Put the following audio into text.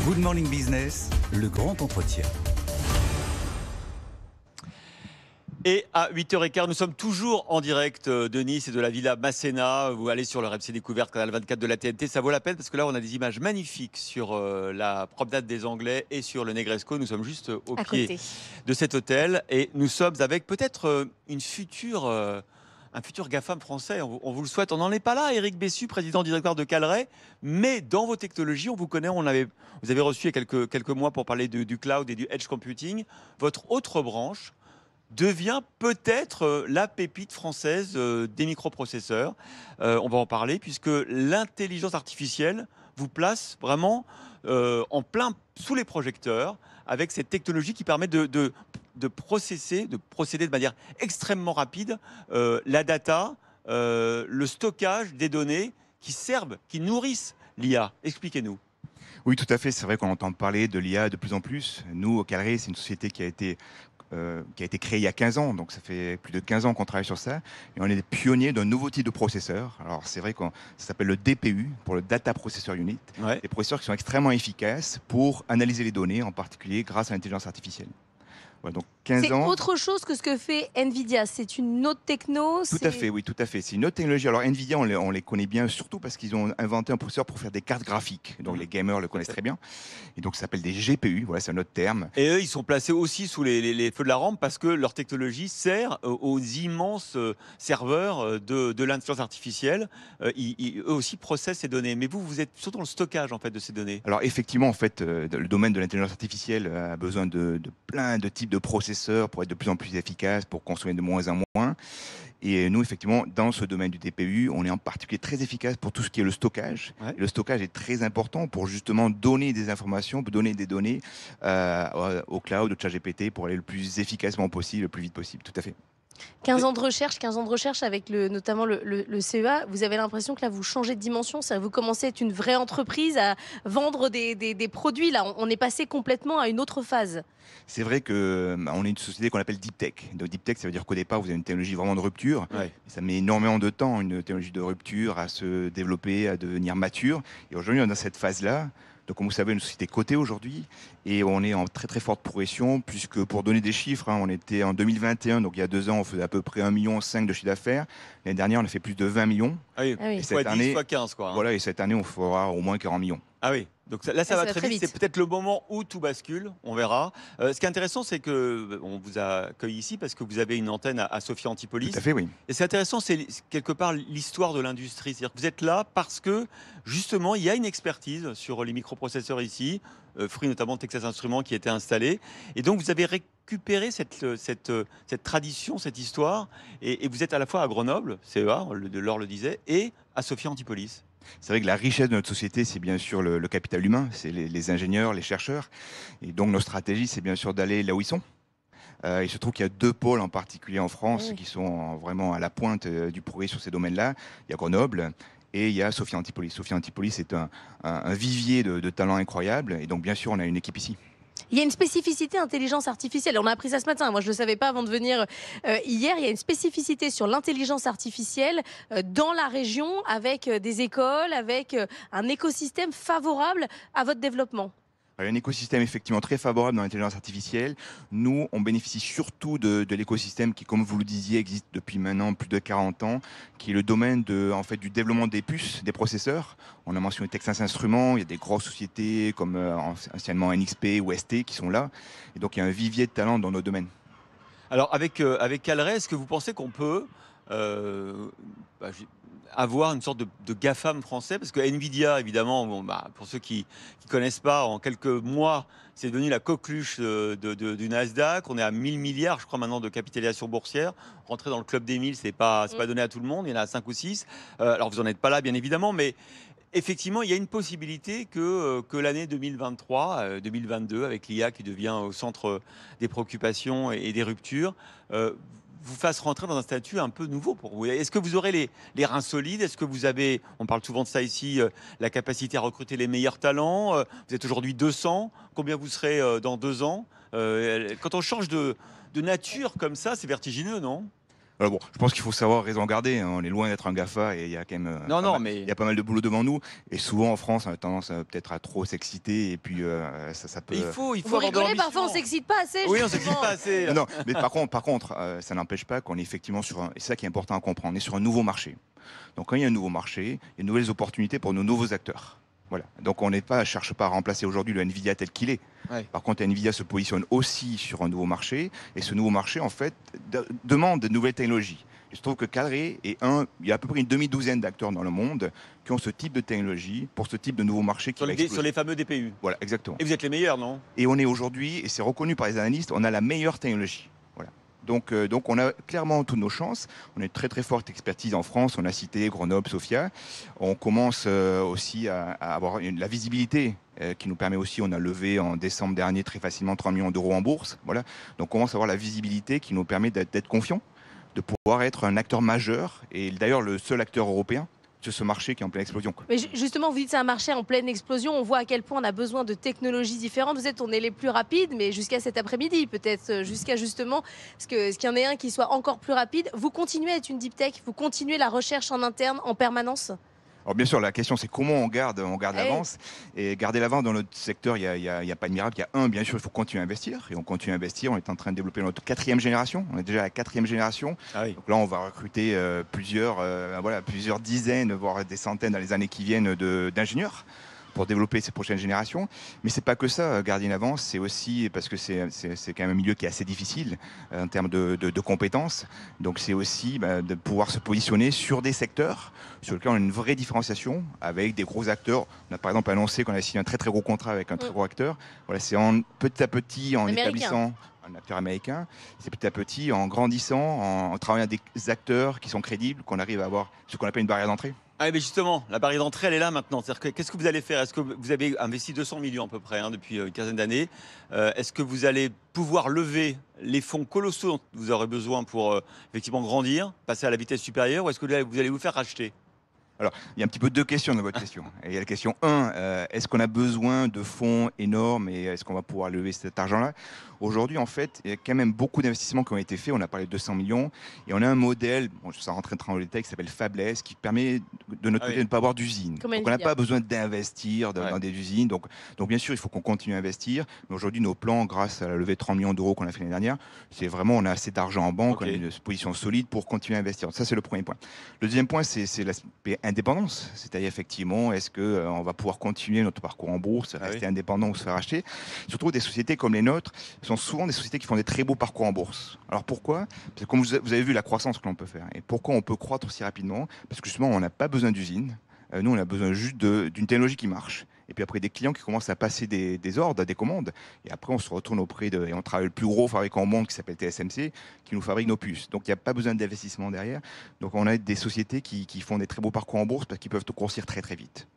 Good Morning Business, le grand entretien. Et à 8h15, nous sommes toujours en direct de Nice et de la Villa Masséna. Vous allez sur le RMC Découverte, canal 24 de la TNT, ça vaut la peine parce que là, on a des images magnifiques sur la promenade des Anglais et sur le Negresco. Nous sommes juste au pied de cet hôtel et nous sommes avec peut-être un futur GAFAM français. On vous le souhaite. On n'en est pas là, Éric Bessu, président directeur de Calray, mais dans vos technologies, on vous connaît. Vous avez reçu il y a quelques mois pour parler du cloud et du edge computing. Votre autre branche devient peut-être la pépite française des microprocesseurs. On va en parler puisque l'intelligence artificielle vous place vraiment en plein sous les projecteurs avec cette technologie qui permet de procéder de manière extrêmement rapide la data, le stockage des données qui nourrissent l'IA. Expliquez-nous. Oui, tout à fait. C'est vrai qu'on entend parler de l'IA de plus en plus. Nous, au Calray, c'est une société qui a été créée il y a 15 ans, donc ça fait plus de 15 ans qu'on travaille sur ça, et on est des pionniers d'un nouveau type de processeur. Alors c'est vrai que ça s'appelle le DPU, pour le Data Processor Unit, des processeurs qui sont extrêmement efficaces pour analyser les données, en particulier grâce à l'intelligence artificielle. Voilà, donc 15 ans. C'est autre chose que ce que fait Nvidia, c'est une autre techno. Tout à fait, oui, tout à fait. C'est une autre technologie. Alors Nvidia, on les connaît bien, surtout parce qu'ils ont inventé un processeur pour faire des cartes graphiques. Donc les gamers le connaissent très bien. Et donc ça s'appelle des GPU, voilà, c'est un autre terme. Et eux, ils sont placés aussi sous les feux de la rampe parce que leur technologie sert aux immenses serveurs de l'intelligence artificielle. Eux aussi processent ces données. Mais vous êtes surtout dans le stockage en fait de ces données. Alors effectivement, en fait, le domaine de l'intelligence artificielle a besoin de plein de types de processeurs pour être de plus en plus efficace, pour consommer de moins en moins. Et nous, effectivement, dans ce domaine du DPU, on est en particulier très efficace pour tout ce qui est le stockage. Ouais. Le stockage est très important pour justement donner des informations, pour donner des données au cloud, au ChatGPT, pour aller le plus efficacement possible, le plus vite possible. Tout à fait. 15 ans de recherche avec notamment le CEA. Vous avez l'impression que là, vous changez de dimension. Vous commencez à être une vraie entreprise, à vendre des produits. Là, on est passé complètement à une autre phase. C'est vrai qu'on est une société qu'on appelle Deep Tech. Donc, Deep Tech, ça veut dire qu'au départ, vous avez une technologie vraiment de rupture. Ouais. Ça met énormément de temps, une technologie de rupture, à se développer, à devenir mature. Et aujourd'hui, on est dans cette phase-là. Donc, comme vous savez, une société cotée aujourd'hui, et on est en très très forte progression, puisque pour donner des chiffres, on était en 2021, donc il y a 2 ans, on faisait à peu près 1,5 million de chiffre d'affaires. L'année dernière, on a fait plus de 20 millions. Ah oui, Ah oui. Et cette année, 10 fois 15 quoi. voilà, et cette année, on fera au moins 40 millions. Ah oui, donc là ça Ah, va très vite. C'est peut-être le moment où tout bascule, on verra. Ce qui est intéressant, c'est qu'on vous a accueilli ici parce que vous avez une antenne à Sophia Antipolis. Tout à fait, oui. Et c'est intéressant, c'est quelque part l'histoire de l'industrie. C'est-à-dire que vous êtes là parce que justement il y a une expertise sur les microprocesseurs ici, fruit notamment de Texas Instruments qui était installé. Et donc vous avez récupéré cette tradition, cette histoire. Et vous êtes à la fois à Grenoble, CEA, Laure le disait, et à Sophia Antipolis. C'est vrai que la richesse de notre société, c'est bien sûr le capital humain, c'est les ingénieurs, les chercheurs. Et donc, nos stratégies, c'est bien sûr d'aller là où ils sont. Il se trouve qu'il y a 2 pôles en particulier en France qui sont vraiment à la pointe du progrès sur ces domaines-là. Il y a Grenoble et il y a Sophia Antipolis. Sophia Antipolis, c'est un vivier de talents incroyables. Et donc, bien sûr, on a une équipe ici. Il y a une spécificité intelligence artificielle. On a appris ça ce matin. Moi, je ne le savais pas avant de venir hier. Il y a une spécificité sur l'intelligence artificielle dans la région avec des écoles, avec un écosystème favorable à votre développement. Il y a un écosystème effectivement très favorable dans l'intelligence artificielle. Nous, on bénéficie surtout de l'écosystème qui, comme vous le disiez, existe depuis maintenant plus de 40 ans, qui est le domaine du développement des puces, des processeurs. On a mentionné Texas Instruments, il y a des grosses sociétés comme anciennement NXP ou ST qui sont là. Et donc, il y a un vivier de talent dans nos domaines. Alors avec Calray, est-ce que vous pensez qu'on peut avoir une sorte de GAFAM français? Parce que Nvidia, évidemment, pour ceux qui ne connaissent pas, en quelques mois, c'est devenu la coqueluche du Nasdaq. On est à 1000 milliards, je crois, maintenant de capitalisation boursière. Rentrer dans le club des 1000, c'est pas donné à tout le monde. Il y en a 5 ou 6. Alors, vous n'en êtes pas là, bien évidemment, mais effectivement, il y a une possibilité que l'année 2023, 2022, avec l'IA qui devient au centre des préoccupations et des ruptures, vous fasse rentrer dans un statut un peu nouveau pour vous. Est-ce que vous aurez les reins solides? Est-ce que vous avez, on parle souvent de ça ici, la capacité à recruter les meilleurs talents? Vous êtes aujourd'hui 200. Combien vous serez dans 2 ans? Quand on change de nature comme ça, c'est vertigineux, non? Alors bon, je pense qu'il faut savoir raison garder, hein. On est loin d'être un GAFA et il y a quand même Non, non, il mais y a pas mal de boulot devant nous. Et souvent en France, on a tendance peut-être à trop s'exciter et puis ça peut. il Vous faut avoir de rigolez, parfois on l'ambition. s'excite pas assez. Oui, on justement. s'excite pas assez. Non, non, mais par contre, ça n'empêche pas qu'on est effectivement sur un. Et c'est ça qui est important à comprendre. On est sur un nouveau marché. Donc quand il y a un nouveau marché, il y a de nouvelles opportunités pour nos nouveaux acteurs. Voilà. Donc on cherche pas à remplacer aujourd'hui le Nvidia tel qu'il est. Ouais. Par contre, Nvidia se positionne aussi sur un nouveau marché, et ce nouveau marché, en fait, demande de nouvelles technologies. Et je trouve que Calré il y a à peu près une demi-douzaine d'acteurs dans le monde qui ont ce type de technologie pour ce type de nouveau marché qui va exploser. Sur les fameux DPU. Voilà, exactement. Et vous êtes les meilleurs, non? Et on est aujourd'hui, et c'est reconnu par les analystes, on a la meilleure technologie. Voilà. Donc on a clairement toutes nos chances. On a une très très forte expertise en France. On a cité Grenoble, Sofia. On commence aussi à avoir la visibilité qui nous permet aussi, on a levé en décembre dernier très facilement 3 millions d'euros en bourse. Voilà. Donc on commence à avoir la visibilité qui nous permet d'être confiants, de pouvoir être un acteur majeur, et d'ailleurs le seul acteur européen sur ce marché qui est en pleine explosion. Mais justement, vous dites que c'est un marché en pleine explosion. On voit à quel point on a besoin de technologies différentes. Vous êtes, on est les plus rapides, mais jusqu'à cet après-midi, peut-être jusqu'à justement ce qu'il y en ait un qui soit encore plus rapide. Vous continuez à être une deep tech, vous continuez la recherche en interne en permanence. Alors bien sûr, la question c'est comment on garde Eh. l'avance. Et garder l'avance dans notre secteur, il y a pas de miracle. Il y a bien sûr, il faut continuer à investir. Et on continue à investir. On est en train de développer notre 4e génération. On est déjà à la 4e génération. Ah oui. Donc là, on va recruter plusieurs dizaines, voire des centaines dans les années qui viennent d'ingénieurs pour développer ces prochaines générations. Mais c'est pas que ça, garder une avance, c'est aussi parce que c'est quand même un milieu qui est assez difficile en termes de compétences. Donc c'est aussi de pouvoir se positionner sur des secteurs sur lesquels on a une vraie différenciation avec des gros acteurs. On a par exemple annoncé qu'on a signé un très très gros contrat avec un très gros acteur. Voilà, c'est petit à petit en Américain. établissant un acteur américain, c'est petit à petit en grandissant, en travaillant avec des acteurs qui sont crédibles, qu'on arrive à avoir ce qu'on appelle une barrière d'entrée. Ah, mais justement, la barrière d'entrée, elle est là maintenant. Qu'est-ce que vous allez faire? Est-ce que vous avez investi 200 millions à peu près depuis une quinzaine d'années? Est-ce que vous allez pouvoir lever les fonds colossaux dont vous aurez besoin pour effectivement grandir, passer à la vitesse supérieure, ou est-ce que vous allez vous faire racheter? Alors, il y a un petit peu deux questions dans votre question. Et il y a la question 1, est-ce qu'on a besoin de fonds énormes et est-ce qu'on va pouvoir lever cet argent-là? Aujourd'hui, en fait, il y a quand même beaucoup d'investissements qui ont été faits. On a parlé de 200 millions et on a un modèle, bon, je ne rentrer dans le détail, qui s'appelle Fabless, qui permet de notre côté de ne pas avoir d'usine. Comme Donc, on n'a Nvidia. pas besoin d'investir dans des usines. Donc, bien sûr, il faut qu'on continue à investir. Mais aujourd'hui, nos plans, grâce à la levée de 30 millions d'euros qu'on a fait l'année dernière, c'est vraiment, on a assez d'argent en banque, Ok. on a une position solide pour continuer à investir. Ça, c'est le premier point. Le deuxième point, c'est l'aspect indépendance. C'est-à-dire, effectivement, est-ce qu'on va pouvoir continuer notre parcours en bourse, rester indépendant ou se faire acheter? Surtout des sociétés comme les nôtres sont souvent des sociétés qui font des très beaux parcours en bourse. Alors pourquoi? Parce que comme vous avez vu la croissance que l'on peut faire. Et pourquoi on peut croître aussi rapidement? Parce que justement, on n'a pas besoin d'usine. Nous, on a besoin juste d'une technologie qui marche. Et puis après, des clients qui commencent à passer des ordres, des commandes. Et après, on se retourne et on travaille le plus gros fabricant au monde qui s'appelle TSMC, qui nous fabrique nos puces. Donc, il n'y a pas besoin d'investissement derrière. Donc, on a des sociétés qui font des très beaux parcours en bourse parce qu'ils peuvent te grossir très, très vite.